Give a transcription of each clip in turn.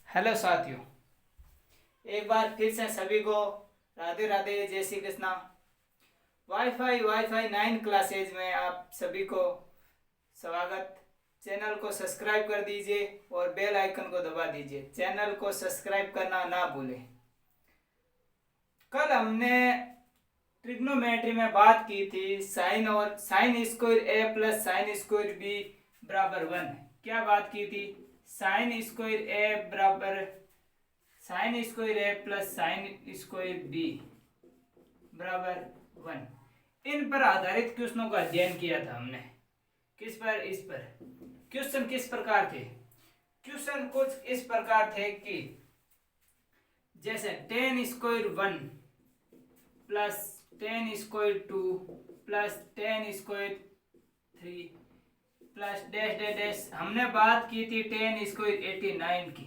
Hello साथियों, एक बार फिर से सभी को राधे राधे, जय Shri Krishna. Wifi wifi 9 classes में आप सभी को स्वागत। चैनल को सब्सक्राइब कर दीजिए और बेल आइकन को दबा दीजिए। चैनल को सब्सक्राइब करना ना भूलें। कल हमने ट्रिग्नोमेट्री में बात की थी sine square A plus sine square B बराबर 1। क्या बात की थी? साइन स्क्वायर ए बराबर sine square A plus sine square B बराबर 1। इन पर आधारित क्वेश्चनों का अध्ययन किया था हमने। किस पर? इस पर। क्वेश्चन किस प्रकार थे? क्वेश्चन कुछ इस प्रकार थे कि जैसे ten square 1 plus ten square 2 plus ten square 3 plus dash dash dash. हमने बात की थी टेन स्क्वायर 89 की।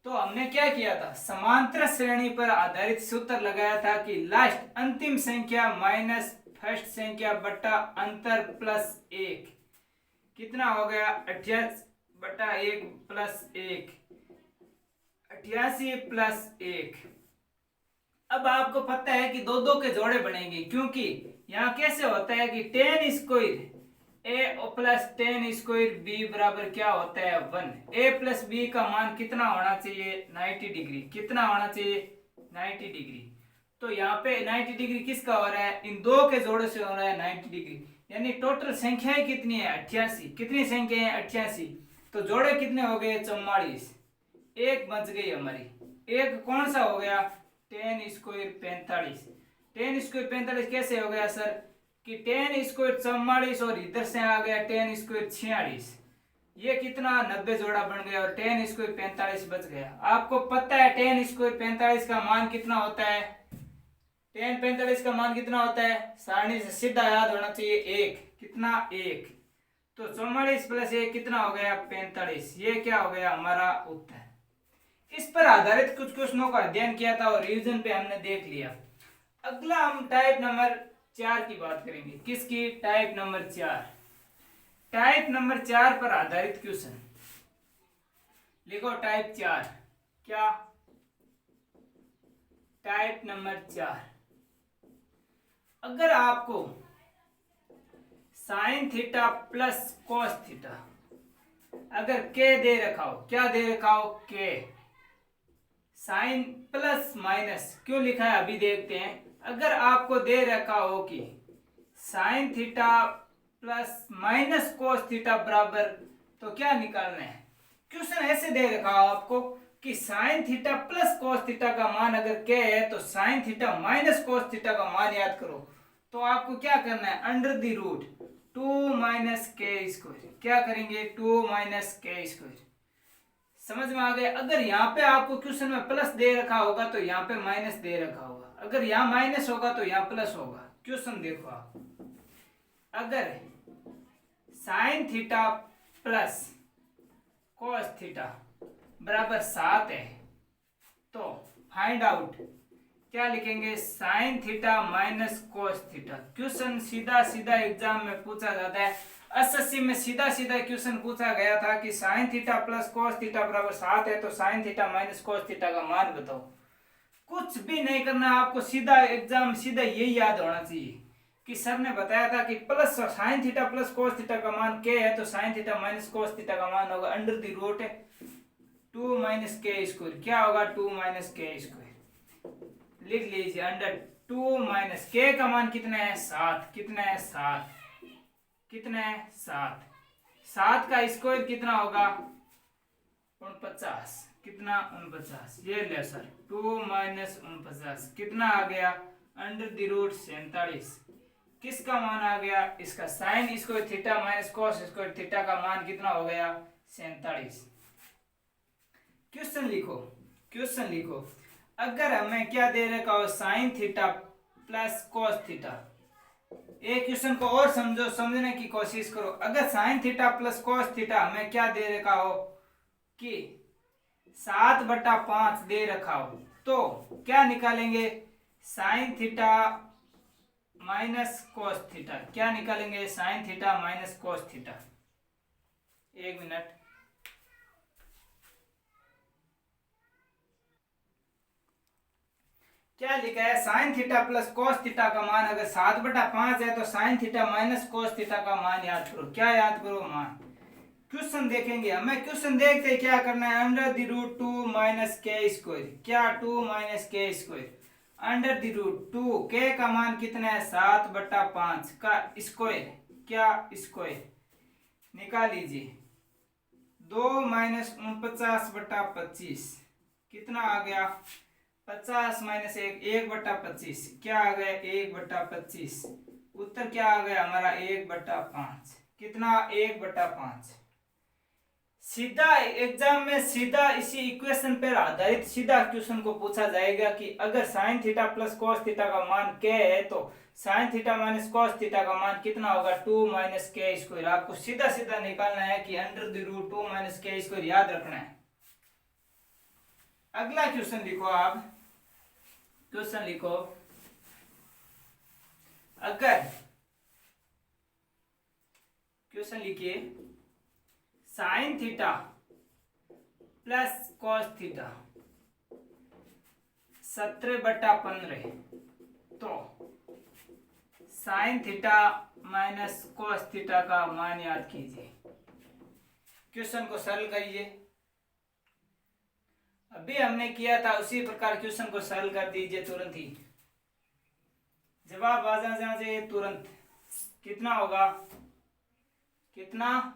तो हमने क्या किया था? समांतर श्रेणी पर आधारित सूत्र लगाया था कि लास्ट अंतिम संख्या माइनस फर्स्ट संख्या बटा अंतर प्लस 1 कितना हो गया? 88 बटा 1 प्लस 1 88 प्लस 1। अब आपको पता है कि दो दो के जोड़े बनेंगे, क्योंकि यहाँ कैसे होता है कि ten square A plus ten square B बराबर क्या होता है? 1। ए प्लस बी का मान कितना होना चाहिए? 90 डिग्री। कितना होना चाहिए? 90 डिग्री। तो यहाँ पे 90 डिग्री किसका हो रहा है? इन दो के जोड़े से हो रहा है 90 डिग्री। यानी टोटल संख्याएं कितनी है? 88। कितनी संख्या है? 88। तो जोड़े कितने हो गए? 44। एक बच गई हमारी। एक कौन सा हो गया? Ten square 45। टेन स्क्वायर 45 कैसे हो गया सर? कि टेन स्क्वायर 44 और इधर से आ गया टेन स्क्वायर 46। ये कितना? 90 जोड़ा बन गया और टेन स्क्वायर 45 बच गया। आपको पता है टेन स्क्वायर 45 का मान कितना होता है? टेन 45 का मान कितना होता है? सारणी से सीधा याद होना चाहिए। एक। कितना? एक। तो 44 प्लस 1 कितना हो गया? 45। ये क्या हो गया? हमारा उत्तर। इस पर आधारित कुछ क्वेश्चनों का अध्ययन किया था और रिवीजन पे हमने देख लिया। अगला हम टाइप नंबर 4 की बात करेंगे। किसकी? Type number 4। टाइप नंबर 4 पर आधारित क्वेश्चन लिखो। टाइप 4 क्या? Type number 4। अगर आपको sign theta plus cos theta अगर के दे रखा हो, क्या दे रखा हो? के। साइन प्लस माइनस क्यों लिखा है अभी देखते हैं। अगर आपको दे रखा हो कि sine theta plus minus cos theta बराबर, तो क्या निकालना है? क्वेश्चन ऐसे दे रखा हो आपको कि sine theta plus cos theta का मान अगर के है तो sine theta minus cos theta का मान याद करो। तो आपको क्या करना है? अंडर द रूट 2 माइनस के स्क्वायर। क्या करेंगे? 2 माइनस के स्क्वायर। समझ में आ गया? अगर यहाँ पे आपको क्वेश्चन में प्लस दे रखा होगा तो यहाँ पे माइनस दे रखा होगा। अगर यहाँ माइनस होगा तो यहाँ प्लस होगा। क्वेश्चन देखो आप। अगर sign theta plus cos theta बराबर 7 है तो फाइंड आउट क्या लिखेंगे? Sign theta minus cos theta. Question सीधा सीधा एग्जाम में पूछा जाता है। एसएससी में सीधा सीधा क्वेश्चन पूछा गया था कि sine theta plus cos theta बराबर 7 है तो sine theta minus cos theta का मान बताओ। कुछ भी नहीं करना आपको, सीधा एग्जाम सीधा यही याद होना चाहिए कि सर ने बताया था कि plus sign theta plus cos theta का मान के है तो sine theta minus cos theta का मान होगा अंडर द रूट 2 माइनस के स्क्वायर। क्या होगा? 2 माइनस के स्क्वायर। लिख लीजिए अंडर 2 माइनस के का मान कितना है? 7। कितना है? 7। कितना है? 7। 7 का स्क्वायर कितना होगा? 49। कितना? 49। ये ले सर 2 माइनस 49 कितना आ गया? Under the root 47। किसका मान आ गया? इसका sine square theta minus cos square theta का मान कितना हो गया? 47। क्वेश्चन लिखो। क्वेश्चन लिखो। अगर हमें क्या दे रखा हो? Sign theta plus cos theta. एक क्वेश्चन को और समझो, समझने की कोशिश करो। अगर sign theta plus cos theta हमें क्या दे रखा हो कि 7/5 दे रखा हो तो क्या निकालेंगे? Sign theta minus cos theta. क्या निकालेंगे? Sign theta minus cos theta. एक मिनट। क्या लिखा है, sign theta plus cos theta का मान अगर 7/5 है तो sine theta minus cos theta का मान याद करो। क्या याद करो? मान। क्वेश्चन देखेंगे हमें, क्वेश्चन देखते क्या करना है, अंडर द रूट 2 माइनस के स्क्वायर। क्या 2 माइनस के स्क्वायर अंडर द रूट 2, के का मान कितना है 7/5 का स्क्वायर। क्या स्क्वायर निकाल लीजिए। 2 माइनस 49/25 कितना आ गया, 50 माइनस 1 1/25 क्या आ गया 1/25। उत्तर क्या आ गया हमारा 1/5। कितना 1/5। सीधा एग्जाम में सीधा इसी इक्वेशन पर आधारित सीधा क्वेश्चन को पूछा जाएगा कि अगर sign theta plus cos theta का मान k है तो sine theta minus cos theta का मान कितना होगा 2 माइनस के स्क्वायर। आपको सीधा सीधा निकालना है कि अंडर द रूट 2 माइनस के स्क्वायर याद रखना है। अगला क्वेश्चन लिखो आप, क्वेश्चन लिखो, अगर क्वेश्चन लिखिए sign theta plus cos theta 17/15 तो sine theta minus cos theta का मान याद कीजिए। क्वेश्चन को सरल करिए। अभी हमने किया था उसी प्रकार क्वेश्चन को सरल कर दीजिए, तुरंत ही जवाब आ जाना चाहिए तुरंत। कितना होगा, कितना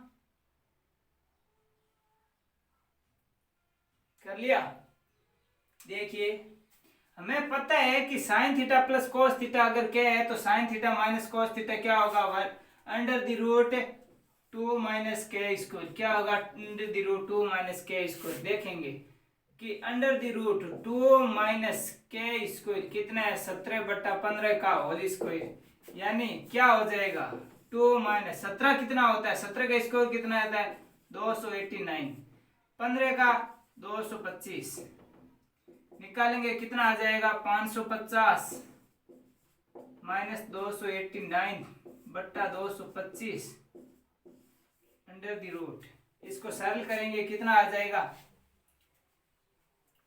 कर लिया? देखिए हमें पता है कि sine theta plus cos theta अगर क्या है तो sine theta minus cos theta क्या होगा, अंडर द रूट 2 माइनस के स्क्वायर। क्या होगा, अंडर द रूट 2 माइनस के स्क्वायर। देखेंगे कि अंडर द रूट 2 माइनस के स्क्वायर कितना है 17/15 का होल स्क्वायर, यानी क्या हो जाएगा 2 माइनस 17 कितना होता है, 17 का स्क्वायर कितना आता है 289, 15 का 225 निकालेंगे कितना आ जाएगा 550 माइनस 289/225 अंडर द रूट। इसको सरल करेंगे कितना आ जाएगा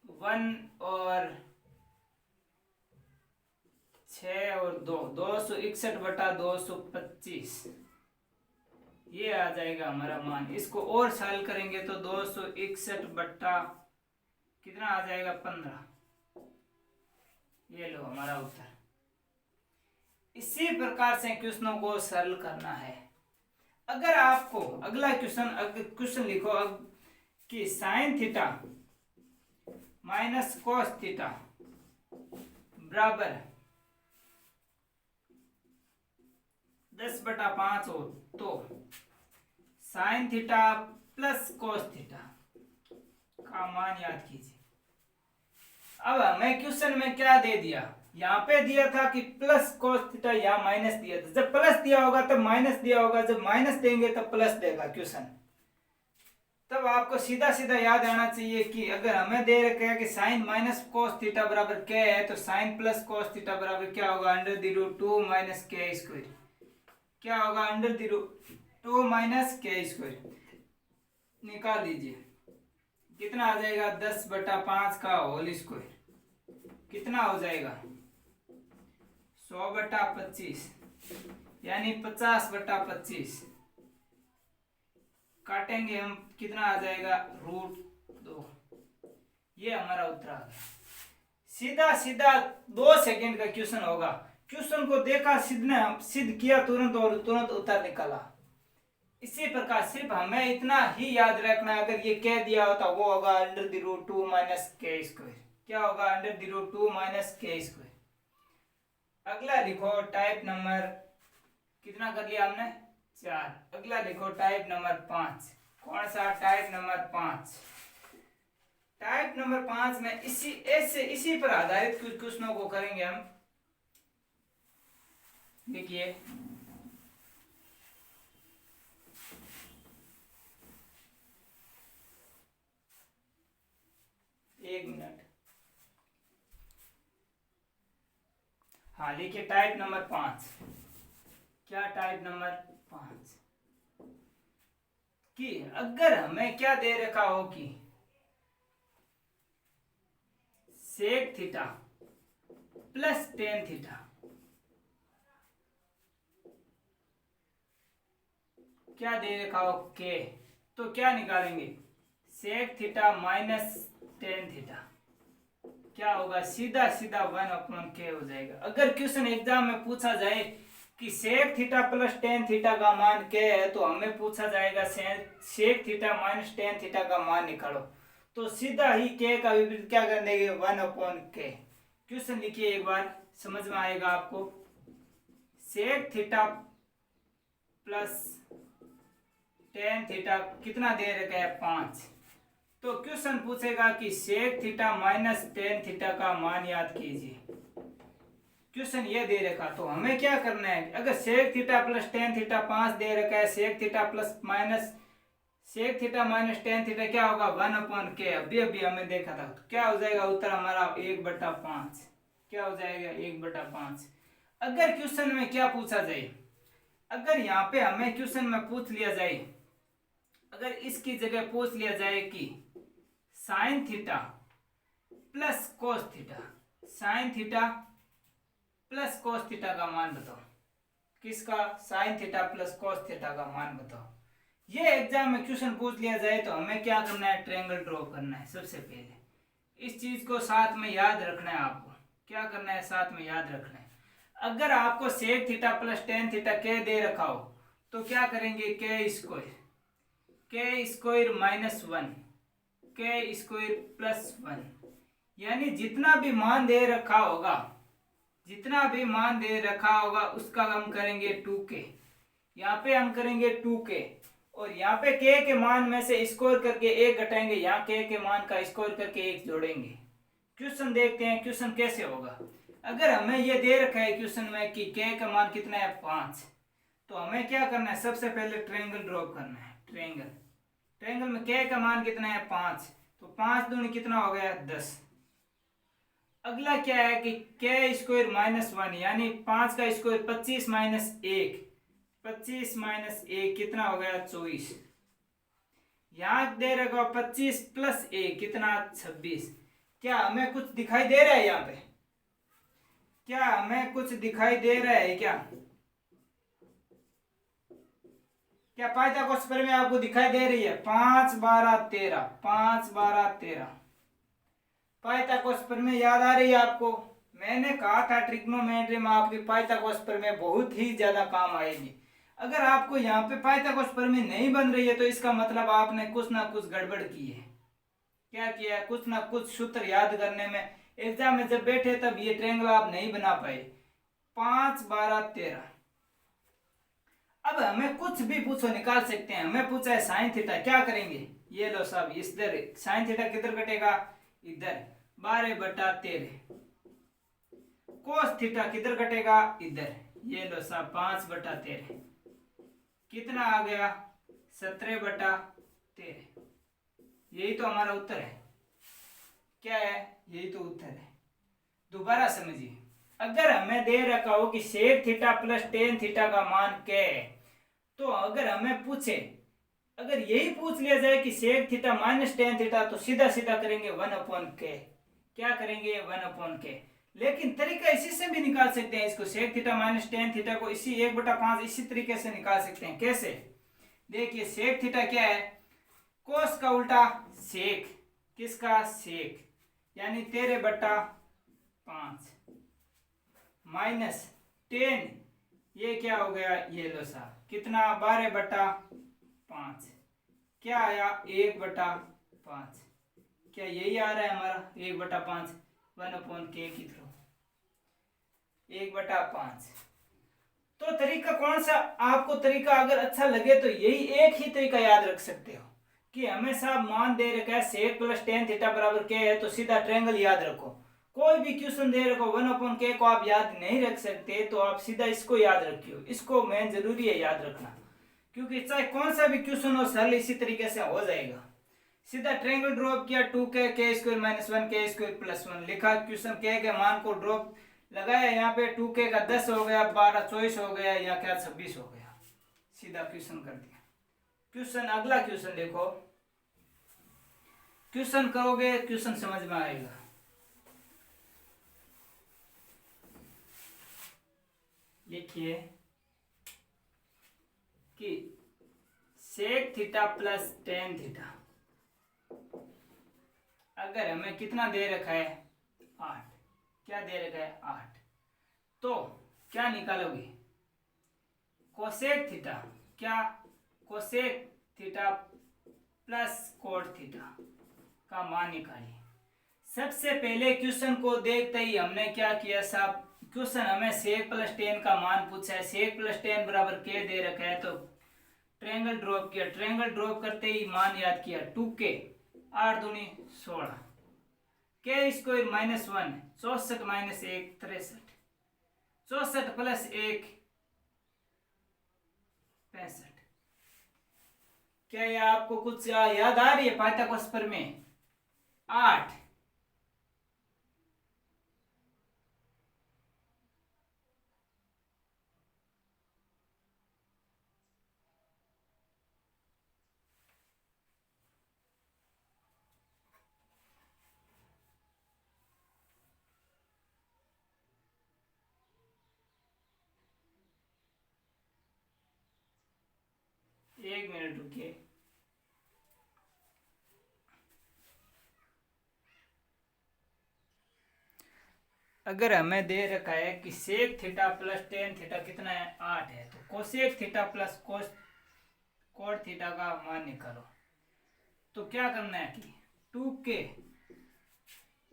1 और 6 और 2 261/225 ये आ जाएगा हमारा मान। इसको और सरल करेंगे तो 261 बट्टा कितना आ जाएगा 15। ये लो हमारा उत्तर। इसी प्रकार से क्वेश्चनों को सरल करना है। अगर आपको अगला क्वेश्चन लिखो कि sine theta minus cos theta बराबर 10/5 हो तो sine theta plus cos theta का मान याद कीजिए। अब हमें क्वेश्चन में क्या दे दिया, यहाँ पे दिया था कि प्लस कॉस थीटा, या माइनस दिया था। जब प्लस दिया होगा तब माइनस दिया होगा, जब माइनस देंगे तब प्लस देगा क्वेश्चन। तब आपको सीधा सीधा याद आना चाहिए कि अगर हमें दे रखा है कि साइन माइनस कॉस थीटा बराबर क्या है तो साइन प्लस कॉस थीटा बराबर क्या होगा अंडर द रूट 2 माइनस के स्क्वायर। क्या होगा अंडर द रूट 2 माइनस के स्क्वायर। निकाल दीजिए कितना आ जाएगा 10/5 का होल स्क्वायर कितना हो जाएगा 100/25 यानी 50/25 काटेंगे हम कितना आ जाएगा √2। ये हमारा उत्तर आ गया। सीधा सीधा 2 सेकंड का क्वेश्चन होगा। क्वेश्चन को देखा, सिद्ध किया तुरंत और तुरंत उत्तर निकाला। इसी प्रकार सिर्फ हमें इतना ही याद रखना, अगर ये कह दिया होता वो होगा अंडर द रूट 2 माइनस के स्क्वायर। क्या होगा अंडर द रूट 2 माइनस के स्क्वायर। अगला लिखो टाइप नंबर कितना कर लिया हमने 4। अगला लिखो टाइप नंबर 5। कौन सा टाइप नंबर 5? टाइप नंबर 5 में इसी पर आधारित कुछ क्वेश्चनों को करेंगे हम। देखिए एक मिनट, हाँ लिखिए टाइप नंबर 5। क्या टाइप नंबर 5 कि अगर हमें क्या दे रखा हो कि sec theta plus tan theta, क्या दे रखा हो के, तो क्या निकालेंगे sec theta minus tan theta, क्या होगा सीधा सीधा 1/k हो जाएगा। अगर क्वेश्चन एग्जाम में पूछा जाए कि sec theta plus tan theta का मान क्या है, तो हमें पूछा जाएगा sec theta minus tan theta का मान निकालो, तो सीधा ही के का विपरीत क्या कर देंगे 1/k। क्वेश्चन लिखिए एक बार, समझ में आएगा आपको। Sec theta plus tan theta कितना दे रखा है 5, तो क्वेश्चन पूछेगा कि sec theta minus tan theta का मान याद कीजिए। क्वेश्चन ये दे रखा, तो हमें क्या करना है, अगर sec theta plus tan theta 5 दे रखा है, sec theta minus tan theta क्या होगा 1/k, अभी अभी हमें देखा था, तो क्या हो जाएगा उत्तर हमारा 1/5, क्या हो जाएगा 1/5। अगर क्वेश्चन में क्या पूछा जाए, अगर यहाँ पे हमें क्वेश्चन में पूछ लिया जाए, अगर इसकी जगह पूछ लिया जाए कि sine theta plus cos theta, sign theta plus cos theta का मान बताओ, किसका sine theta plus cos theta का मान बताओ। ये एग्जाम में क्वेश्चन पूछ लिया जाए तो हमें क्या करना है, ट्रायंगल ड्रॉ करना है। सबसे पहले इस चीज को साथ में याद रखना है, आपको क्या करना है साथ में याद रखना है। अगर आपको sec theta plus tan theta k दे रखा हो, तो क्या करेंगे के स्क्वायर माइनस 1 के स्क्वायर प्लस 1, यानी जितना भी मान दे रखा होगा, जितना भी मान दे रखा होगा उसका हम करेंगे 2k, यहाँ पे हम करेंगे 2k, और यहाँ पे k के मान में से स्क्वायर करके 1 घटाएंगे, यहाँ k के मान का स्क्वायर करके 1 जोड़ेंगे। क्वेश्चन देखते हैं क्वेश्चन कैसे होगा। अगर हमें ये दे रखा है क्वेश्चन में कि k का मान कितना है 5, तो हमें क्या करना है, सबसे पहले ट्रायंगल ड्रॉ करना है। ट्रायंगल में k का मान कितना है 5, तो 5 दूनी कितना हो गया 10। अगला क्या है कि के स्क्वायर माइनस 1, यानी 5 का स्क्वायर 25 माइनस 1, 25 माइनस 1 कितना हो गया 24। यहाँ दे रखा 25 प्लस 1 कितना 26। क्या हमें कुछ दिखाई दे रहा है यहाँ पे, क्या हमें कुछ दिखाई दे रहा है क्या पाइथागोरस प्रमेय आपको दिखाई दे रही है, 5 12 13, 5 12 13 पाइथागोरस प्रमेय याद आ रही है आपको। मैंने कहा था ट्रिग्नोमेट्री में आपकी पाइथागोरस प्रमेय बहुत ही ज्यादा काम आएगी। अगर आपको यहाँ पे पाइथागोरस प्रमेय नहीं बन रही है, तो इसका मतलब आपने कुछ ना कुछ गड़बड़ की है। क्या किया है, कुछ ना कुछ सूत्र याद करने में, एग्जाम में जब बैठे तब ये ट्रायंगल आप नहीं बना पाए। 5 12 13, अब हमें कुछ भी पूछो निकाल सकते हैं। हमें पूछा है साइन थीटा, क्या करेंगे, ये लो साहब इधर साइन थीटा किधर कटेगा इधर 12/13, कोस थीटा किधर कटेगा इधर, ये लो साहब 5/13, कितना आ गया 17/13। यही तो हमारा उत्तर है। क्या है, यही तो उत्तर है। दोबारा समझिए, अगर हमें दे रखा हो कि sec theta plus tan theta का मान क्या है, तो अगर हमें पूछे, अगर यही पूछ लिया जाए कि sec theta minus tan theta, तो सीधा सीधा करेंगे 1/k, क्या करेंगे 1/k। लेकिन तरीका इसी से भी निकाल सकते हैं इसको, sec theta minus tan theta को इसी 1/5 इसी तरीके से निकाल सकते हैं। कैसे, देखिए सेक थीटा क्या है, कोस का उल्टा सेक, किसका सेक, यानी 13/5 माइनस 10, ये क्या हो गया, ये लो साहब कितना 12/5, क्या आया 1/5, क्या यही आ रहा है हमारा 1/5, 1/k की थ्रू 1/5। तो तरीका कौन सा, आपको तरीका अगर अच्छा लगे तो यही एक ही तरीका याद रख सकते हो कि हमेशा मान दे रखा है सेक प्लस टेन थीटा बराबर k है, तो सीधा ट्रायंगल याद रखो। कोई भी क्वेश्चन दे रखो 1/k को आप याद नहीं रख सकते, तो आप सीधा इसको याद रखियो। इसको मैं जरूरी है याद रखना, क्योंकि चाहे कौन सा भी क्वेश्चन हो सरल इसी तरीके से हो जाएगा। सीधा ट्रायंगल ड्रॉप किया 2k k square minus 1 k square plus 1 लिखा, क्वेश्चन k के मान को ड्रॉप लगाया, यहाँ पे 2k का 10 हो गया, 12 24 हो गया, या क्या 26 हो गया, सीधा क्वेश्चन कर दिया। क्वेश्चन अगला क्वेश्चन देखो, क्वेश्चन करोगे क्वेश्चन समझ में आएगा। देखिए कि sec theta plus tan theta, अगर हमें कितना दे रखा है 8, क्या दे रखा है 8, तो क्या निकालोगे कोसेक थीटा, क्या cosec theta plus cot theta का मान निकालिए। सबसे पहले क्वेश्चन को देखते ही हमने क्या किया साहब, क्वेश्चन हमें सेक प्लस टेन का मान पूछा है, सेक प्लस टेन बराबर के दे रखा है, तो ट्रायंगल ड्रॉप किया, ट्रायंगल ड्रॉप करते ही मान याद किया 2k, 8 दूनी 16, के स्क्वायर माइनस 1 64 माइनस 1 63, 64 प्लस 1 65। क्या ये आपको कुछ याद आ रही है पाइथागोरस प्रमेय? 8 एक मिनट रुकिए। अगर हमें दे रखा है कि sec theta plus tan theta कितना है 8 है, तो cosec theta plus cot theta का मान निकालो। तो क्या करना है कि 2k,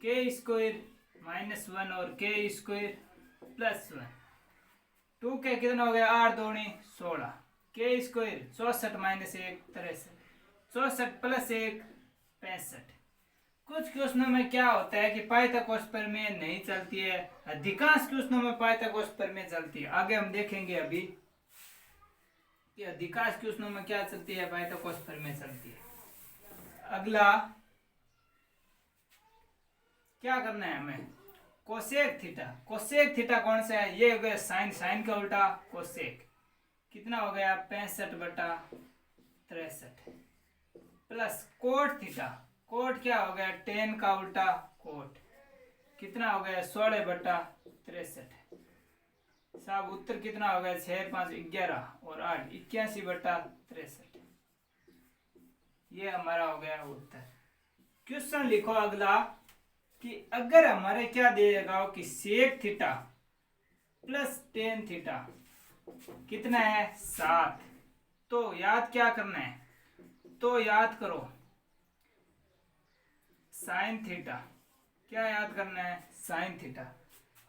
के स्क्वायर माइनस 1 और के स्क्वायर प्लस 1, 2k कितना हो गया 8 दूनी 16, के स्क्वायर 64 माइनस 1 63, 64 प्लस 1 65। कुछ क्वेश्चनों में क्या होता है कि पाइथागोरस प्रमेय नहीं चलती है, अधिकांश क्वेश्चनों में पाइथागोरस प्रमेय चलती है। आगे हम देखेंगे अभी कि अधिकांश क्वेश्चनों में क्या चलती है, पाइथागोरस प्रमेय चलती है। अगला क्या करना है हमें, कोसेक थीटा, कोसेक थीटा कौन सा है, ये हो गया साइन, साइन का उल्टा कोसेक, कितना हो गया 65 बटा 63, प्लस कोट थीटा, कोट क्या हो गया टेन का उल्टा कोट, कितना हो गया 16 बटा 63, साहब उत्तर कितना हो गया 6 5 11 और 8 81 बटा 63, ये हमारा हो गया उत्तर। क्वेश्चन लिखो अगला कि अगर हमारे क्या देगा कि sec theta plus tan theta कितना है 7, तो याद क्या करना है, तो याद करो साइन थीटा, क्या याद करना है साइन थीटा।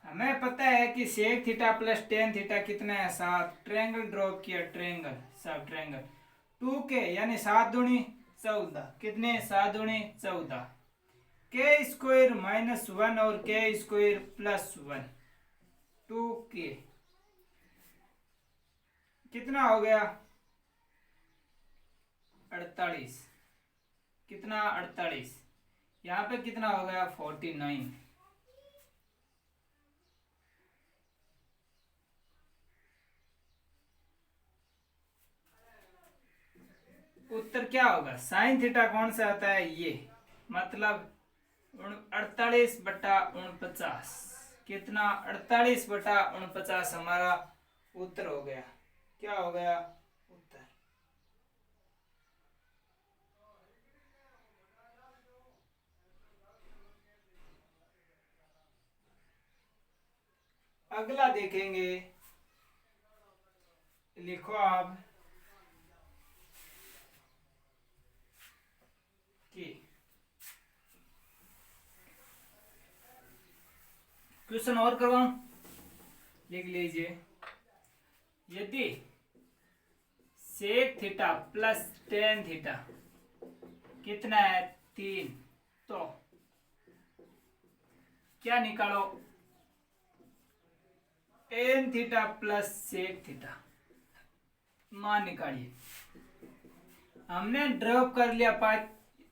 हमें पता है कि sec theta plus tan theta कितना है 7, ट्रायंगल ड्रॉप किया, ट्रायंगल सब ट्रायंगल 2k यानी 7 दूनी 14, कितने 7 दूनी 14, के स्क्वायर माइनस 1 और के स्क्वायर प्लस 1, 2k कितना हो गया 48, कितना 48, यहाँ पे कितना हो गया 49, उत्तर क्या होगा, साइन थीटा कौन सा आता है ये, मतलब 48 बटा 49, कितना 48 बटा 49 हमारा उत्तर हो गया। क्या हो गया उत्तर। अगला देखेंगे, लिखो आप कि क्वेश्चन और करवाऊं, लिख लीजिए, यदि sec theta plus tan theta कितना है 3, तो क्या निकालो tan theta plus sec theta, मान निकालिए। हमने ड्रॉप कर लिया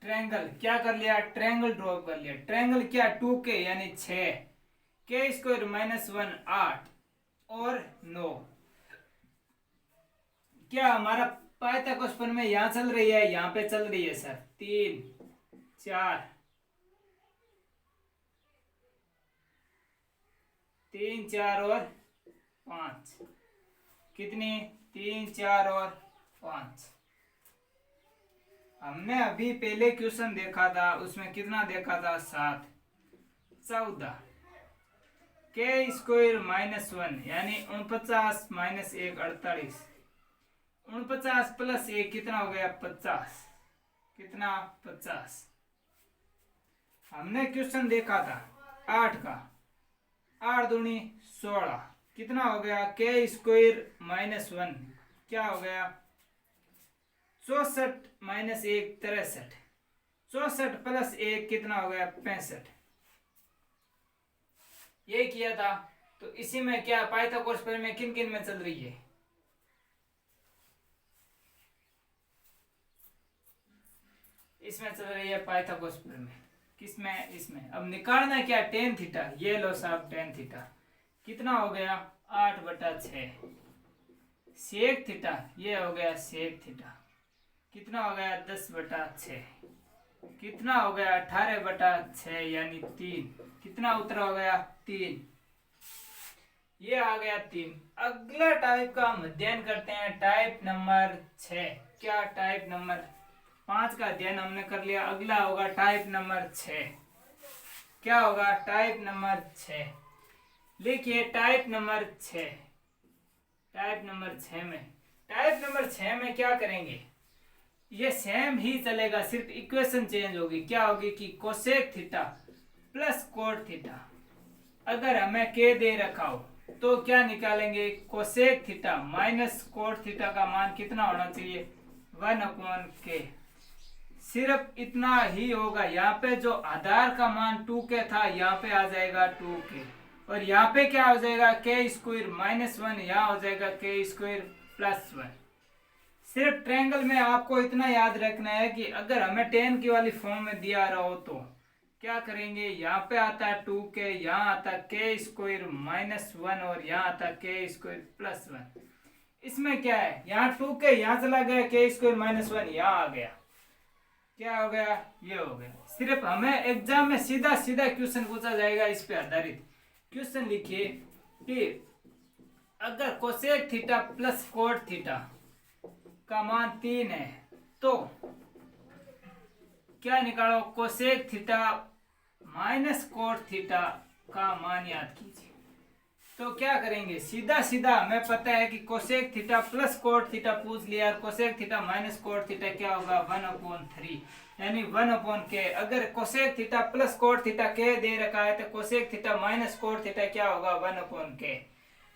ट्रायंगल, क्या कर लिया ट्रायंगल ड्रॉप कर लिया, ट्रायंगल क्या 2k यानी 6, के स्क्वायर माइनस 1 8 और 9, क्या हमारा पाइथागोरस प्रमेय यहाँ चल रही है, यहाँ पे चल रही है सर, 3 4 3 4 और 5। कितनी? 3, 4 और 5। हमने अभी पहले क्वेश्चन देखा था, उसमें कितना देखा था? 7। 14 के स्क्वायर -1 यानी 49 माइनस 1 48। 49 प्लस 1 कितना हो गया? 50। कितना? 50। हमने क्वेश्चन देखा था 8 का, 8 दूनी 16। कितना हो गया? के स्क्वायर -1 क्या हो गया? 64 माइनस 1 63। 64 प्लस 1 कितना हो गया? 65। ये किया था। तो इसी में क्या पाइथागोरस प्रमेय किन किन में चल रही है? इसमें चल रही है पाइथागोरस प्रमेय। किसमें? इसमें। अब निकालना क्या? tan theta. ये लो साहब tan थीटा कितना हो गया? 8/6। सेक थीटा ये हो गया सेक थीटा कितना हो गया? 10/6। कितना हो गया? 18/6 यानी 3। कितना उत्तर हो गया? 3। ये आ गया 3। अगला टाइप का हम अध्ययन करते हैं, टाइप नंबर 6। क्या? टाइप नंबर 5 का अध्ययन हमने कर लिया। अगला होगा टाइप नंबर 6। क्या होगा? Type number 6। लिखिए टाइप नंबर 6। टाइप नंबर 6 में क्या करेंगे? ये सेम ही चलेगा, सिर्फ इक्वेशन चेंज होगी। क्या होगी? कि cosec theta plus cot theta. अगर हमें के दे रखा हो तो क्या निकालेंगे? Cosec theta minus cot theta का मान कितना होना चाहिए? 1/k। सिर्फ इतना ही होगा। यहाँ पे जो आधार का मान 2k था, यहाँ पे आ जाएगा 2k। और यहाँ पे क्या हो जाएगा? के स्क्वायर -1, यहाँ हो जाएगा के स्क्वायर +1। सिर्फ ट्रायंगल में आपको इतना याद रखना है कि अगर हमें tan की वाली फॉर्म में दिया रहा हो तो क्या करेंगे? यहाँ पे आता है 2k, यहाँ आता है के स्क्वायर -1 और यहाँ आता है के स्क्वायर +1। इसमें क्या है? यहाँ 2k यहाँ चला गया, के स्क्वायर -1 यहाँ आ गया। क्या हो गया? ये हो गया। सिर्फ हमें एग्जाम में सीधा सीधा क्वेश्चन पूछा जाएगा, इस पे आधारित क्वेश्चन लिखिए कि अगर cosec theta plus cot theta का मान 3 है तो क्या निकालो? Cosec theta minus cot theta का मान याद कीजिए। तो क्या करेंगे? सीधा सीधा हमें पता है कि cosec theta plus cot theta पूछ लिया, cosec theta minus cot theta क्या होगा? 1/3 यानी 1/k। अगर cosec theta plus cot theta k दे रखा है तो cosec theta minus cot theta क्या होगा? 1/k।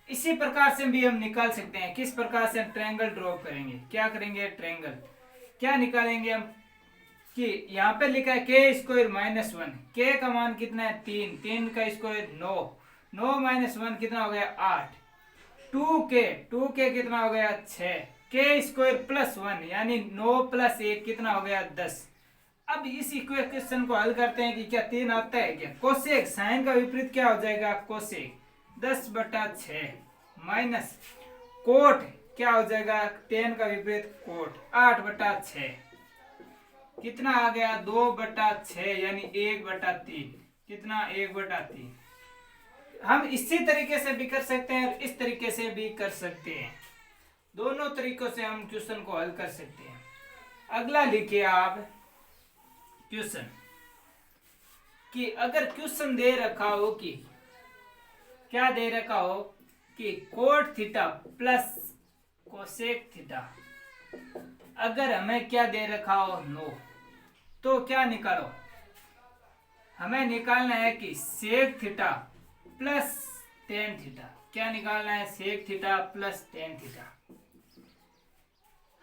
इसी प्रकार से भी हम निकाल सकते हैं। किस प्रकार से? हम ट्रायंगल ड्रॉ करेंगे। क्या करेंगे? ट्रायंगल। क्या निकालेंगे हम? कि यहाँ पे लिखा है के स्क्वायर -1। के का मान कितना है? 3। 3 का स्क्वायर 9। 9 - 1 कितना हो गया? 8। 2k कितना हो गया? 6। के स्क्वायर +1 यानी 9 + 1 कितना हो गया? 10। अब इस इक्वेशन को हल करते हैं कि क्या 3 आता है क्या? कोसेक साइन का विपरीत क्या हो जाएगा? कोसेक 10/6 माइनस कोट क्या हो जाएगा? tan का विपरीत कोट 8/6 कितना आ गया? 2/6 यानी 1/3। कितना? 1/3। हम इसी तरीके से भी कर सकते हैं और इस तरीके से भी कर सकते हैं। दोनों तरीकों से हम क्वेश्चन को हल कर सकते हैं। अगला लिखिए आप क्वेश्चन कि अगर क्वेश्चन दे रखा हो कि क्या दे रखा हो कि cot theta plus cosec theta, अगर हमें क्या दे रखा हो? 9, तो क्या निकालो? हमें निकालना है कि sec theta plus tan theta. क्या निकालना है? Sec theta plus tan theta.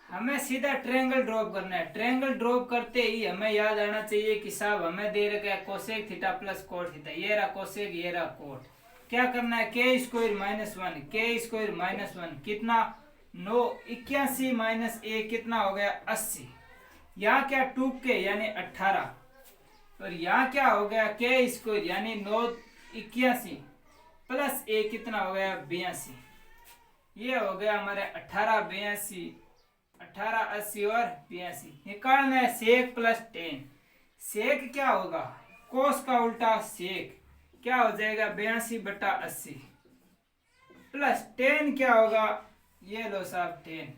हमें सीधा ट्रायंगल ड्रॉप करना है। ट्रायंगल ड्रॉप करते ही हमें याद आना चाहिए कि साहब हमें दे रखा है cosec theta plus cot theta. ये रहा कोसेक, ये रहा कोट। क्या करना है? के स्क्वायर -1, के स्क्वायर -1 कितना? 9। 81 - 1 कितना हो गया? 80। यहाँ क्या? 2k यानी 18 और यहाँ क्या हो गया? के स्क्वायर यानी 9 81 + 1 कितना हो गया? 82। ये हो गया हमारे 18 82 18 80 और 82। निकालना है सेक प्लस tan। सेक क्या होगा? कोस का उल्टा सेक क्या हो जाएगा? 82/80। प्लस 10 क्या होगा, ये लो साहब 10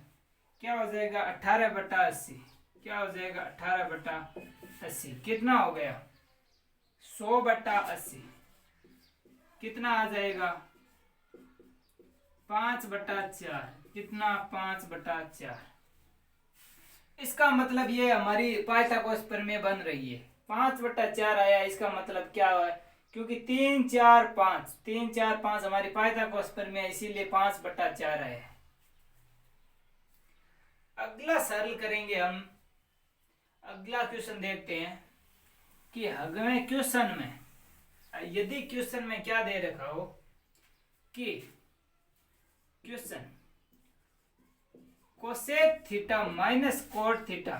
क्या हो जाएगा 18/80, क्या हो जाएगा 18/80, कितना हो गया 100/80, कितना आ जाएगा 5/4, कितना 5/4। इसका मतलब ये हमारी पाइथागोरस प्रमेय बन रही है, 5/4 आया। इसका मतलब क्या है, क्योंकि 3 4 5, 3 4 5 हमारी पाइथागोरस प्रमेय, इसीलिए 5/4 आया। अगला सरल करेंगे हम, अगला क्वेश्चन देखते हैं कि हमें क्वेश्चन में, यदि क्वेश्चन में क्या दे रखा हो कि question cosec theta minus cot theta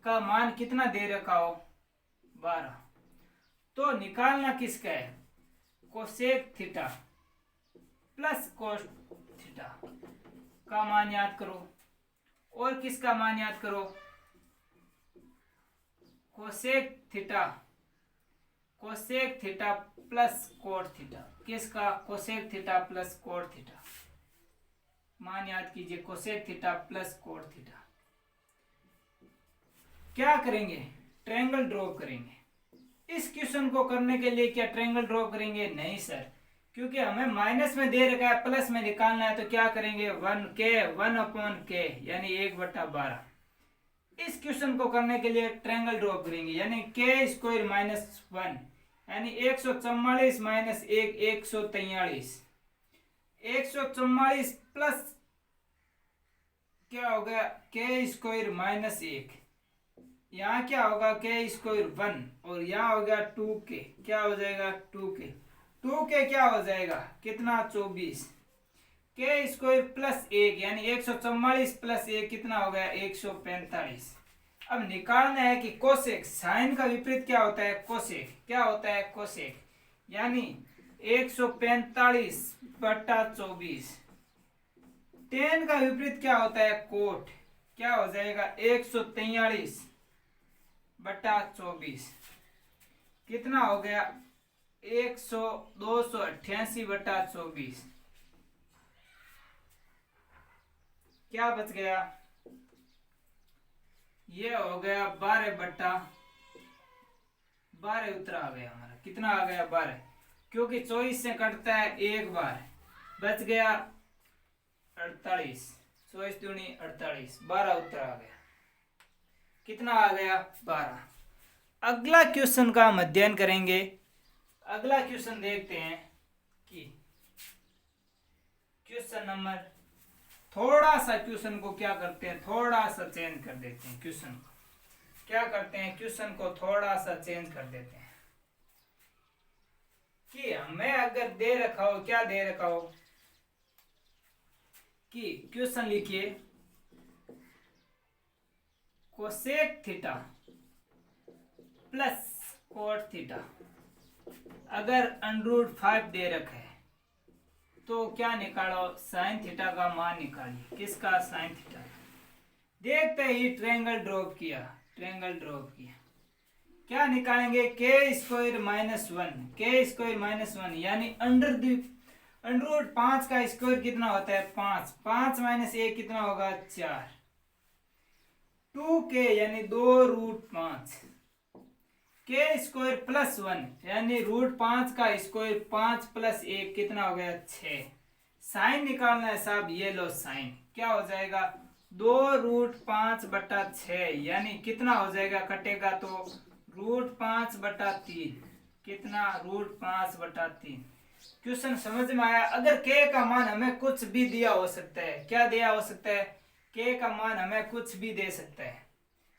का मान कितना दे रखा हो 12, तो निकालना किसका है, cosec theta plus cot theta का मान याद करो, और किसका मान याद करो, cosec theta plus cot theta, किसका cosec theta plus cot theta, मान याद कीजिए cosec theta plus cot theta. क्या करेंगे, ट्रायंगल ड्रॉ करेंगे। इस क्वेश्चन को करने के लिए क्या ट्रायंगल ड्रॉ करेंगे, नहीं सर, क्योंकि हमें माइनस में दे रखा है, प्लस में निकालना है, तो क्या करेंगे 1/k यानी 1/12। इस क्वेश्चन को करने के लिए ट्रायंगल ड्रॉ करेंगे, यानी k² माइनस 1 यानी 144 माइनस 1 143, 144 प्लस क्या होगा k² माइनस 1, यहाँ क्या होगा k² 1 और यहाँ होगा 2k, क्या हो जाएगा 2k क्या हो जाएगा कितना 24, k² प्लस 1 यानी 144 प्लस 1 कितना हो गया 145। अब निकालना है कि कोसेक, साइन का विपरीत क्या होता है कोसेक, क्या होता है कोसेक, यानी 145/24। टेन का विपरीत क्या होता है कोट, क्या हो जाएगा 143/24, कितना हो गया 288/24, क्या बच गया, ये हो गया 12/12 उत्तर आ गया हमारा, कितना आ गया 12, क्योंकि 24 से कटता है एक बार, बच गया 48, 24 दूनी 48, 12 उत्तर आ गया, कितना आ गया 12। अगला क्वेश्चन का हम अध्ययन करेंगे। अगला क्वेश्चन देखते हैं कि क्वेश्चन नंबर, थोड़ा सा क्वेश्चन को क्या करते हैं, थोड़ा सा चेंज कर देते हैं, क्वेश्चन को क्या करते हैं, क्वेश्चन को थोड़ा सा चेंज कर देते हैं कि हमें अगर दे रखा हो, क्या दे रखा हो कि क्वेश्चन लिखिए cosec theta plus cot theta अगर √5 दे रखा है तो क्या निकालो, साइन थीटा का मान निकालिए, किसका साइन थीटा। देखते ही ट्रायंगल ड्रॉ किया, क्या निकालेंगे k² माइनस 1 यानी √5 का स्क्वायर कितना होता है 5, 5 माइनस 1 कितना होगा 4, 2k यानी 2√5, k² प्लस 1 यानी √5 का स्क्वायर 5 प्लस 1 कितना हो गया 6। साइन निकालना है साहब, ये लो साइन, क्या हो जाएगा 2√5/6 यानी कितना हो जाएगा, कटेगा तो √5/3, कितना √5/3। क्वेश्चन समझ में आया। अगर k का मान हमें कुछ भी दिया हो सकता है, क्या दिया हो सकता है, k का मान हमें कुछ भी दे सकता है।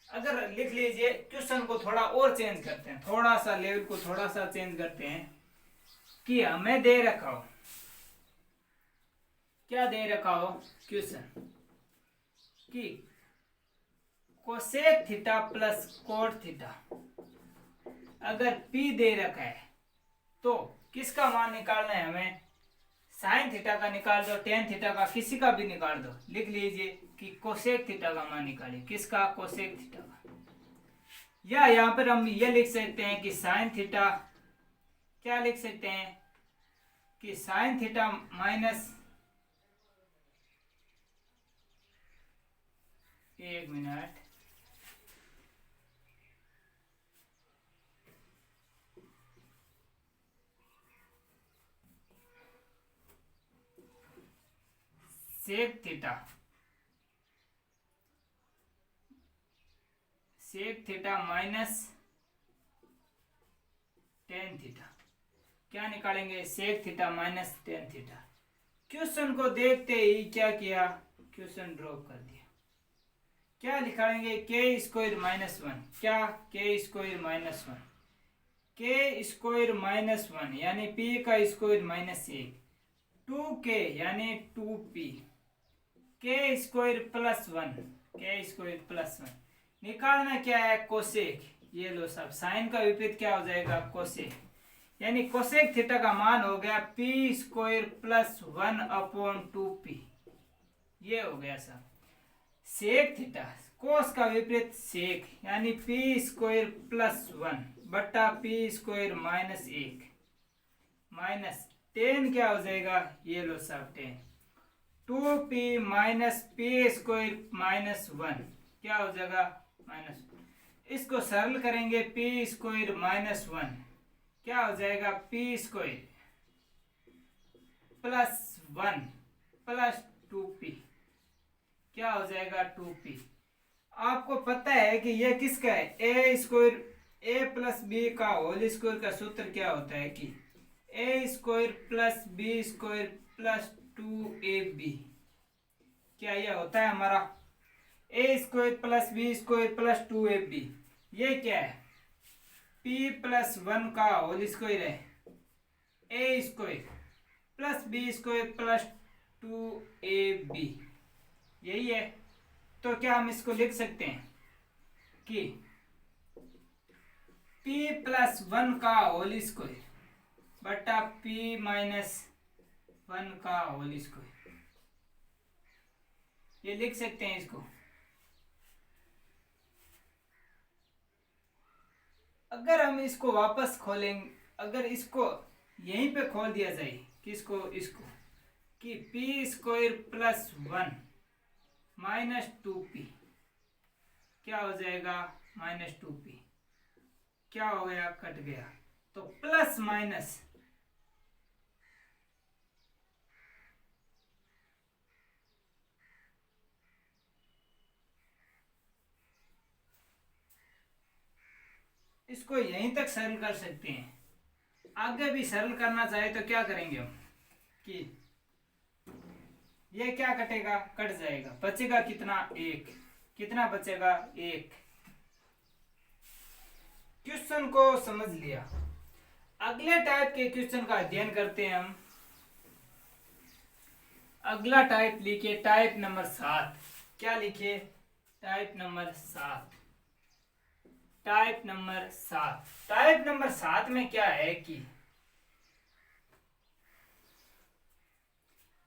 अगर लिख लीजिए, क्वेश्चन को थोड़ा और चेंज करते हैं, थोड़ा सा लेवल को थोड़ा सा चेंज करते हैं कि हमें दे रखा हो, क्या दे रखा हो क्वेश्चन कि cosec theta plus cot theta अगर p दे रखा है तो किसका मान निकालना है हमें, साइन थीटा का निकाल दो, टेन थीटा का, किसी का भी निकाल दो। लिख लीजिए कि कोसेक थीटा का मान निकालिए, किसका कोसेक थीटा का, या यहाँ पर हम ये लिख सकते हैं कि साइन थीटा, क्या लिख सकते हैं कि साइन थीटा माइनस, एक minute, sec theta minus tan theta. क्या निकालेंगे? Sec theta minus tan theta. Question को देखते ही क्या किया, क्वेश्चन ड्रॉप कर दिया। क्या लिखाएंगे? के स्क्वायर माइनस वन। क्या? के स्क्वायर माइनस वन, के स्क्वायर माइनस वन यानी पी का स्क्वायर माइनस एक, टू के यानी टू पी, के स्क्वायर प्लस वन, के स्क्वायर प्लस वन। निकालना क्या है? कोसेक। ये लो सब, साइन का विपरीत क्या हो जाएगा? कोसेक। यानी कोसेक थीटा का मान हो गया P square plus one upon two P. ये हो गया सब। सेक थीटा, कोस का विपरीत सेक, यानी पी स्क्वायर प्लस वन बट्टा पी स्क्वायर माइनस एक, माइनस टेन क्या हो जाएगा? ये लो सब tan, two P minus P square minus one क्या हो जाएगा? माइनस। इसको सरल करेंगे, पी स्क्वायर माइनस वन क्या हो जाएगा? P square plus one plus two P क्या हो जाएगा? Two P. आपको पता है कि यह किसका है? A square, A plus B का होल स्क्वायर का सूत्र क्या होता है कि A square plus B square plus two A B. क्या यह होता है हमारा? A square plus B square plus two A B. ये क्या है? पी प्लस वन का होल स्क्वायर है, A square plus B square plus two A B, यही है। तो क्या हम इसको लिख सकते हैं कि पी प्लस वन का होल स्क्वायर बटा पी माइनस वन का होल स्क्वायर, ये लिख सकते हैं इसको। अगर हम इसको वापस खोलेंगे, अगर इसको यहीं पे खोल दिया जाए, किसको? इसको, कि P square plus one minus two P क्या हो जाएगा? Minus two P. क्या हो गया? कट गया। तो प्लस माइनस इसको यहीं तक सरल कर सकते हैं। आगे भी सरल करना चाहे तो क्या करेंगे हम कि ये क्या कटेगा? कट जाएगा। बचेगा कितना? एक। कितना बचेगा? एक। क्वेश्चन को समझ लिया। अगले टाइप के क्वेश्चन का अध्ययन करते हैं हम। अगला टाइप लिखिए, टाइप नंबर 7। क्या लिखिए? Type number 7। Type number 7। Type number 7 में क्या है कि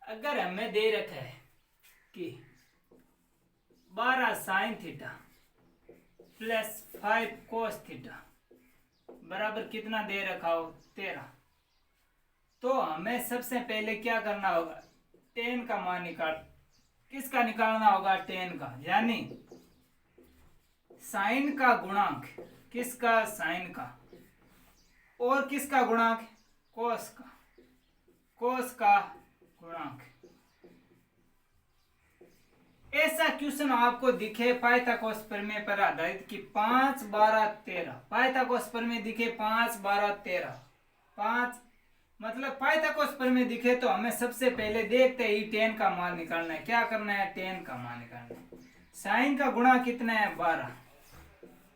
अगर हमें दे रखा है कि 12 साइन थीटा प्लस 5 कोस थीटा बराबर कितना दे रखा हो? 13। तो हमें सबसे पहले क्या करना होगा? टेन का मान किसका निकालना होगा? टेन का, यानी साइन का गुणांक। किसका? साइन का। और किसका गुणांक? कोस का। कोस का गुणांक। ऐसा क्वेश्चन आपको दिखे पाइथागोरस प्रमेय पर आधारित कि 5 12 13, पाइथागोरस प्रमेय दिखे 5 12 13, 5 मतलब पाइथागोरस प्रमेय दिखे तो हमें सबसे पहले देखते ही टेन का मान निकालना है। क्या करना है? टेन का मान निकालना है। साइन का गुणा कितना है? 12।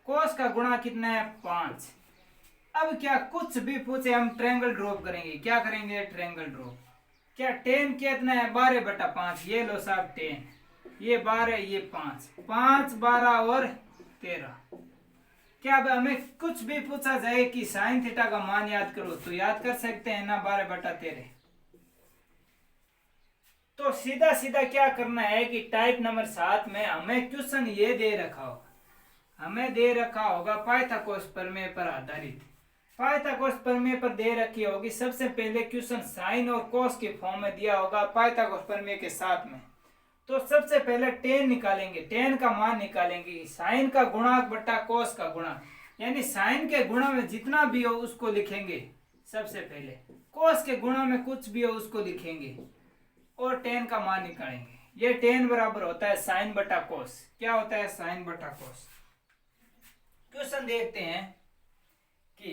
कोस का गुणा कितना है? 5। अब क्या कुछ भी पूछे हम ट्रायंगल ड्रॉप करेंगे। क्या करेंगे? Triangle drop. क्या टेन कितना है? 12 बटा 5। ये लो साहब टेन, ये 12, ये 5, 5 12 और 13। क्या अब हमें कुछ भी पूछा जाए कि साइन थीटा का मान याद करो तो याद कर सकते हैं ना? 12 बटा 13। तो सीधा सीधा क्या करना है कि टाइप नंबर 7 में हमें क्वेश्चन ये दे रखा होगा, हमें दे रखा होगा पाइथागोरस प्रमेय पर आधारित। पाइथागोरस प्रमेय पर दे रखी होगी। सबसे पहले क्वेश्चन साइन और कोस के फॉर्म में दिया होगा पाइथागोरस प्रमेय के साथ में। तो सबसे पहले टेन निकालेंगे, टेन का मान निकालेंगे, साइन का गुणांक बटा कोस का गुणांक, यानी साइन के गुणा में जितना भी हो उसको लिखेंगे सबसे पहले, कोस के गुणा में कुछ भी हो उसको लिखेंगे और टेन का मान निकालेंगे। ये टेन बराबर होता है साइन बटा कोस। क्या होता है? साइन बटा कोस। क्वेश्चन देखते हैं कि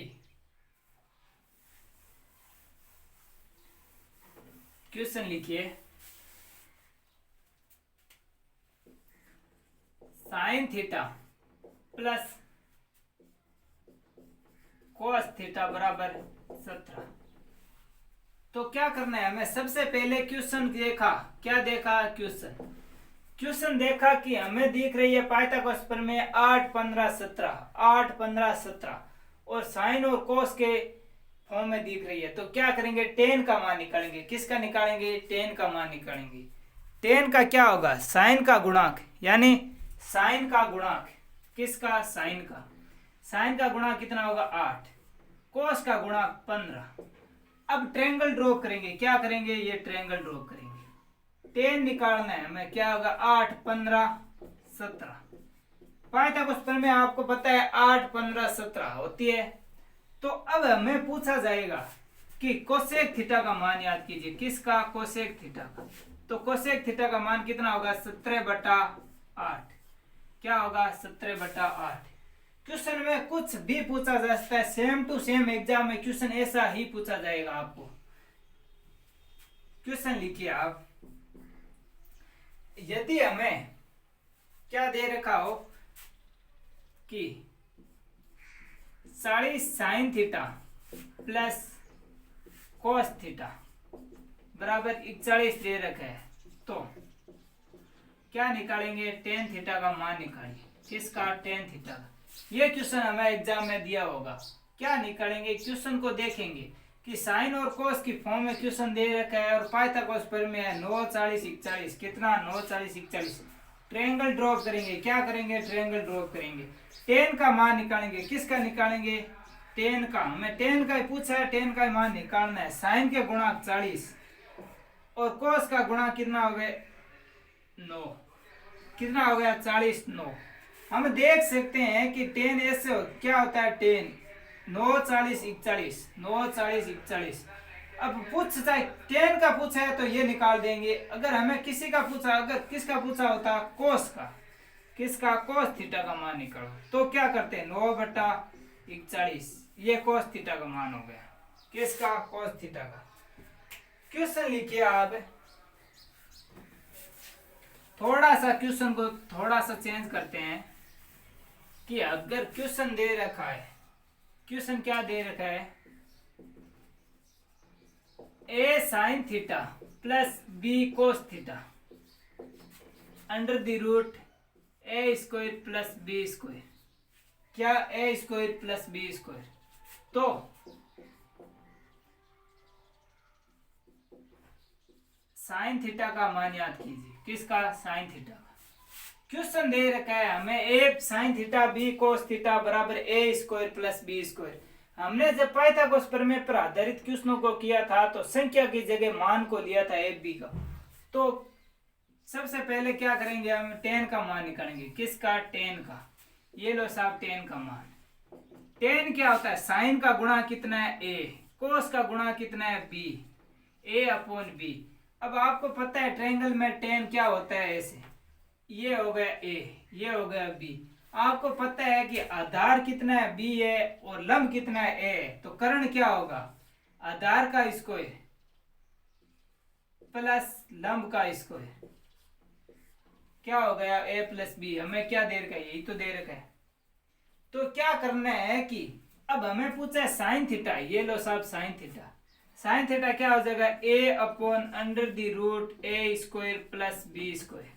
क्वेश्चन लिखिए, sign theta plus cos theta बराबर 17। तो क्या करना है हमें? सबसे पहले क्वेश्चन देखा, क्या देखा? क्वेश्चन देखा कि हमें दिख रही है पाइथागोरस प्रमेय 8 15 17, 8 15 17 और साइन और कोस के फॉर्म में दिख रही है। तो क्या करेंगे? टेन का मान निकालेंगे। किसका निकालेंगे? टेन का मान निकालेंगे। टेन का क्या होगा? साइन का गुणांक, यानी साइन का गुणांक। किसका? साइन का। साइन का गुणांक कितना होगा? 8। कोस का गुणांक 15। अब ट्रायंगल ड्रॉ करेंगे। क्या करेंगे? ये ट्रायंगल ड्रॉ करेंगे। टेन निकालना है हमें। क्या होगा? 8 15 17। पाइथागोरस प्रमेय आपको पता है 8 15 17 होती है। तो अब हमें पूछा जाएगा कि कोसेक थीटा का मान याद कीजिए। किसका? कोसेक थीटा का। तो कोसेक थीटा का मान कितना होगा? 17/8। क्या होगा? 17/8। क्वेश्चन में कुछ भी पूछा जा सकता है, सेम टू सेम एग्जाम में क्वेश्चन ऐसा ही पूछा जाएगा आपको। क्वेश्चन लिखिए आप, यदि हमें क्या दे रखा हो कि 40 sign theta plus cos theta बराबर 41 दे रखा है, तो क्या निकालेंगे? टेन थीटा का मान निकालिए। किसका? टेन थीटा का। ये क्वेश्चन हमें एग्जाम में दिया होगा। क्या निकालेंगे? क्वेश्चन को देखेंगे कि साइन और कोस की फॉर्म में क्वेश्चन दे रखा है और पाइथागोरस प्रमेय है 9 40 41। कितना? 9 40 41। ट्रायंगल ड्रॉ करेंगे। क्या करेंगे? ट्रायंगल ड्रॉ करेंगे। टेन का मान निकालेंगे। किसका निकालेंगे? टेन का। हमें टेन का ही पूछा है, टेन का ही मान निकालना है। साइन के गुणांक 40 और कोस का गुणांक कितना हो गया? 9। कितना हो गया? 40 9। हम देख सकते हैं कि टेन ऐसे क्या होता है? टेन 9 40 41, 9 40 41। अब पूछ चाहे टेन का पूछा है तो ये निकाल देंगे। अगर हमें किसी का पूछा, अगर किसका पूछा होता? कोस का। किसका? कोस थीटा का मान निकालो। तो क्या करते हैं? 9/41। ये कोस थीटा का मान हो गया। किसका? कोस थीटा का। क्वेश्चन लिखिए आप, थोड़ा सा क्वेश्चन को थोड़ा सा चेंज करते हैं कि अगर क्वेश्चन दे रखा है, क्वेश्चन क्या दे रखा है? A sine theta plus B cos theta under the root A square plus B square. क्या? A square plus B square. तो साइन थीटा का मान याद कीजिए। किसका? साइन थीटा का। क्वेश्चन दे रखा है हमें A sine theta B cos theta बराबर A square plus B square. हमने जब पाइथागोरस प्रमेय पर आधारित क्वेश्चनों को किया था तो संख्या की जगह मान को लिया था ए बी का। तो सबसे पहले क्या करेंगे? हम टेन का मान निकालेंगे। किसका? टेन का। ये लो साहब टेन का मान। टेन क्या होता है? साइन का गुणा कितना है? ए। कोस का गुणा कितना है? बी। ए अपॉन बी। अब आपको पता है ट्रायंगल में टेन क्या होता है? ऐसे ये हो गया ए, ये हो गया बी। आपको पता है कि आधार कितना है? बी है और लंब कितना है? ए। तो कर्ण क्या होगा? आधार का स्क्वायर प्लस लंब का स्क्वायर। क्या हो गया? ए प्लस बी। हमें क्या दे रखा है? यही तो दे रखा है। तो क्या करना है कि अब हमें पूछा है साइन थीटा। ये लो साहब साइन थीटा। साइन थीटा क्या हो जाएगा? A upon under the root A square plus B square.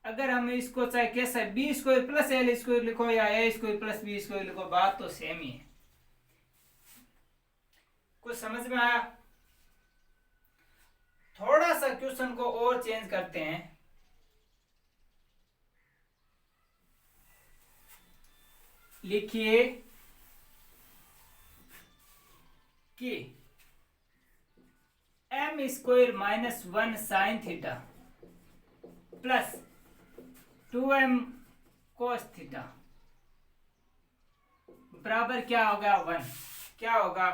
अगर हम इसको चाहे कैसा B square plus L square लिखो या A square plus B square लिखो, बात तो सेम ही है। कुछ समझ में आया? थोड़ा सा क्वेश्चन को और चेंज करते हैं। लिखिए कि m square minus 1 sign theta plus 2m कोस थीटा बराबर क्या होगा 1। क्या होगा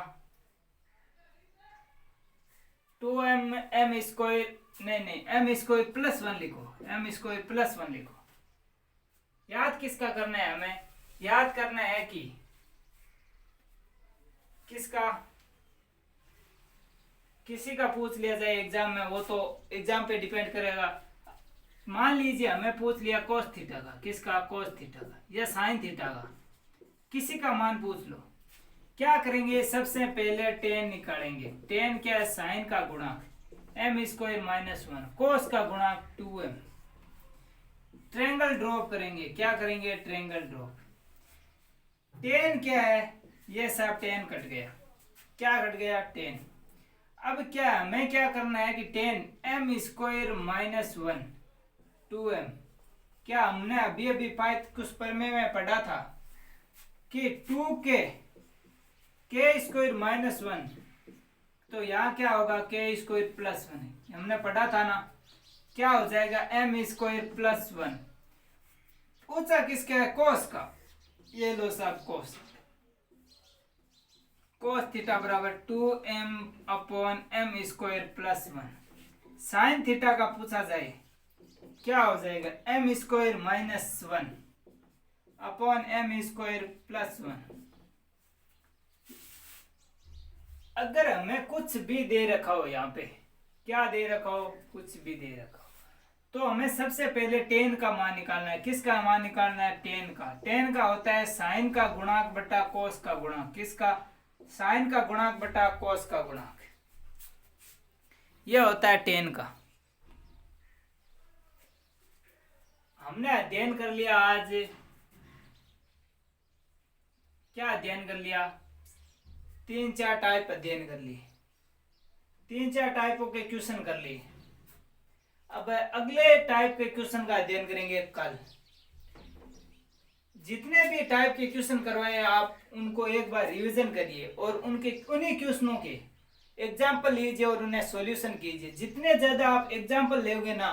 2m m स्क्वायर नहीं m स्क्वायर प्लस 1 लिखो, m स्क्वायर प्लस 1 लिखो। याद किसका करना है, हमें याद करना है कि किसका, किसी का पूछ लिया जाए एग्जाम में, वो तो एग्जाम पे डिपेंड करेगा। मान लीजिए हमें पूछ लिया कोस थीटा का, किसका कोस थीटा का या साइन थीटा का, किसी का मान पूछ लो। क्या करेंगे, सबसे पहले टेन निकालेंगे। टेन क्या है, साइन का गुणांक m स्क्वायर माइनस 1, कोस का गुणांक 2m। ट्रायंगल ड्रॉप करेंगे, क्या करेंगे ट्रायंगल ड्रॉप। टेन क्या है, ये सब टेन कट गया, क्या कट गया 10। अब क्या हमें क्या करना है कि 10 m स्क्वायर माइनस 1 2m, क्या हमने अभी अभी कुछ प्रमेय में पढ़ा था कि 2k स्क्वायर माइनस 1, तो यहाँ क्या होगा k स्क्वायर प्लस 1, हमने पढ़ा था ना। क्या हो जाएगा m स्क्वायर प्लस 1, ऊंचा किसका है कोस का, ये लो सब कोस, कोस थीटा बराबर 2m upon m square plus 1। Sign theta का पूछा जाए क्या हो जाएगा m square minus 1 upon m square plus 1। अगर हमें कुछ भी दे रखा हो, यहाँ पे क्या दे रखा हो, कुछ भी दे रखा हो, तो हमें सबसे पहले टेन का मान निकालना है। किसका मान निकालना है, टेन का। टेन का होता है साइन का गुणांक बटा कोस का गुणांक, किसका, साइन का गुणांक बटा कोस का गुणांक, यह होता है टेन का। हमने अध्ययन कर लिया आज, क्या अध्ययन कर लिया, 3-4 टाइप अध्ययन कर लिए, 3-4 टाइपों के क्वेश्चन कर लिए। अब अगले टाइप के क्वेश्चन का अध्ययन करेंगे कल। जितने भी टाइप के क्वेश्चन करवाए आप उनको एक बार रिवीजन करिए और उन्हीं क्वेश्चनों के एग्जाम्पल लीजिए और उन्हें सॉल्यूशन कीजिए। जितने ज्यादा आप एग्जाम्पल लोगे ना,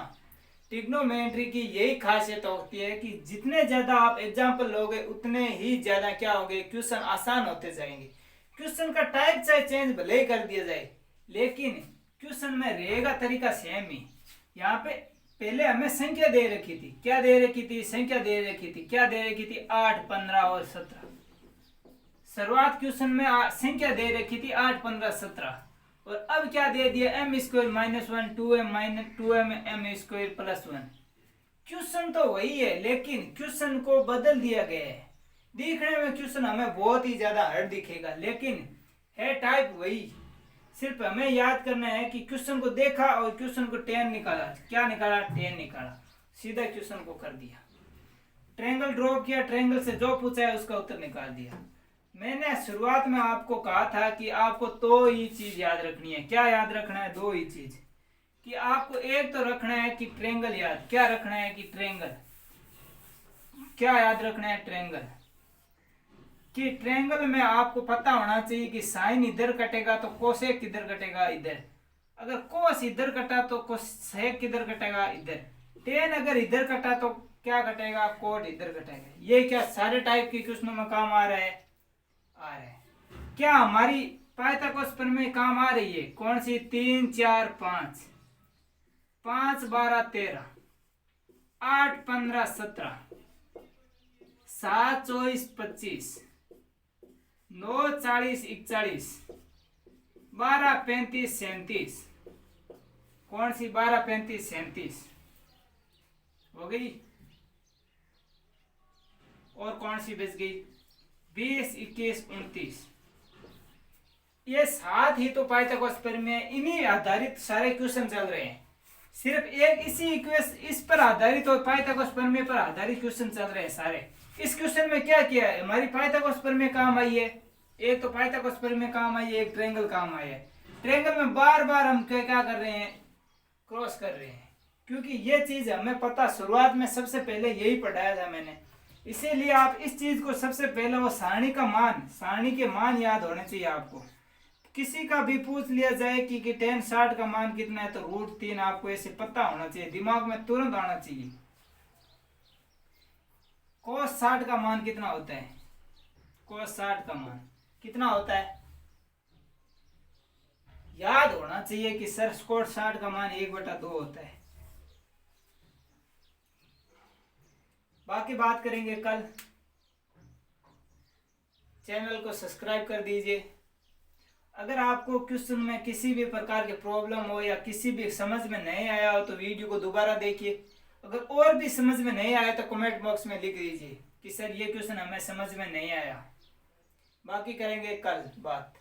ट्रिग्नोमेट्री की यही खासियत होती है कि जितने ज्यादा आप एग्जाम्पल लोगे उतने ही ज्यादा क्या होंगे, क्वेश्चन आसान होते जाएंगे। क्वेश्चन का टाइप चाहे चेंज भले ही कर दिया जाए, लेकिन क्वेश्चन में रहेगा तरीका सेम ही। यहाँ पे पहले हमें संख्या दे रखी थी, क्या दे रखी थी, संख्या दे रखी थी, क्या दे रखी थी 8, 15 और 17। शुरुआत क्वेश्चन में संख्या दे रखी थी 8, 15, 17, और अब क्या दे दिया m square minus 1 2m minus 2m m square plus 1। Question तो वही है लेकिन क्वेश्चन को बदल दिया गया है। दिखने में क्वेश्चन हमें बहुत ही ज्यादा हार्ड दिखेगा, लेकिन है टाइप वही। सिर्फ हमें याद करना है कि क्वेश्चन को देखा और क्वेश्चन को 10 निकाला, क्या निकाला 10 निकाला, सीधा क्वेश्चन को कर दिया। ट्रायंगल ड्रॉ किया, ट्रायंगल से जो पूछा है उसका उत्तर निकाल दिया। मैंने शुरुआत में आपको कहा था कि आपको दो ही चीज याद रखनी है। क्या याद रखना है, दो ही चीज, कि आपको एक तो रखना है कि ट्रायंगल याद, क्या रखना है कि ट्रायंगल, क्या याद रखना है ट्रायंगल, कि ट्रायंगल में आपको पता होना चाहिए कि साइन इधर कटेगा तो कोसेक किधर कटेगा, इधर। अगर कोस इधर कटा तो कोसेक किधर कटेगा, इधर। टेन अगर इधर कटा तो क्या कटेगा, कोट इधर कटेगा। ये क्या सारे टाइप के क्वेश्चनों में काम आ रहा है, आ रहा है। क्या हमारी पाइथागोरस प्रमेय काम आ रही है, कौन सी, 3, 4, 5, 5, 12, 13, 8, 15, 17, 7, 24, 25, 9, 40, 41, 12, 35, 37, कौन सी 12, 35, 37 हो गई, और कौन सी बच गई 20, 21, 29। ये साथ ही तो पाइथागोरस प्रमेय, इन्हीं आधारित सारे क्वेश्चन चल रहे हैं। सिर्फ एक इसी इक्वेशन इस पर आधारित और पाइथागोरस प्रमेय पर आधारित क्वेश्चन चल रहे हैं सारे। इस क्वेश्चन में क्या किया है, हमारी पाइथागोरस प्रमेय काम आई है, एक तो पाइथागोरस प्रमेय काम आई है, एक ट्रायंगल काम आई है। ट्रायंगल में बार बार हम क्या कर रहे हैं, क्रॉस कर रहे हैं, क्योंकि ये चीज हमें पता, शुरुआत में सबसे पहले यही पढ़ाया था मैंने। इसीलिए आप इस चीज को सबसे पहले वो सारणी का मान, सारणी के मान याद होने चाहिए आपको। किसी का भी पूछ लिया जाए कि tan 60 का मान कितना है, तो √3 आपको ऐसे पता होना चाहिए, दिमाग में तुरंत आना चाहिए। cos 60 का मान कितना होता है, cos 60 का मान कितना होता है, याद होना चाहिए कि सर cos 60 का मान 1/2 होता है। बाकी बात करेंगे कल। चैनल को सब्सक्राइब कर दीजिए। अगर आपको क्वेश्चन में किसी भी प्रकार की प्रॉब्लम हो या किसी भी समझ में नहीं आया हो तो वीडियो को दोबारा देखिए। अगर और भी समझ में नहीं आया तो कमेंट बॉक्स में लिख दीजिए कि सर ये क्वेश्चन हमें समझ में नहीं आया। बाकी करेंगे कल बात।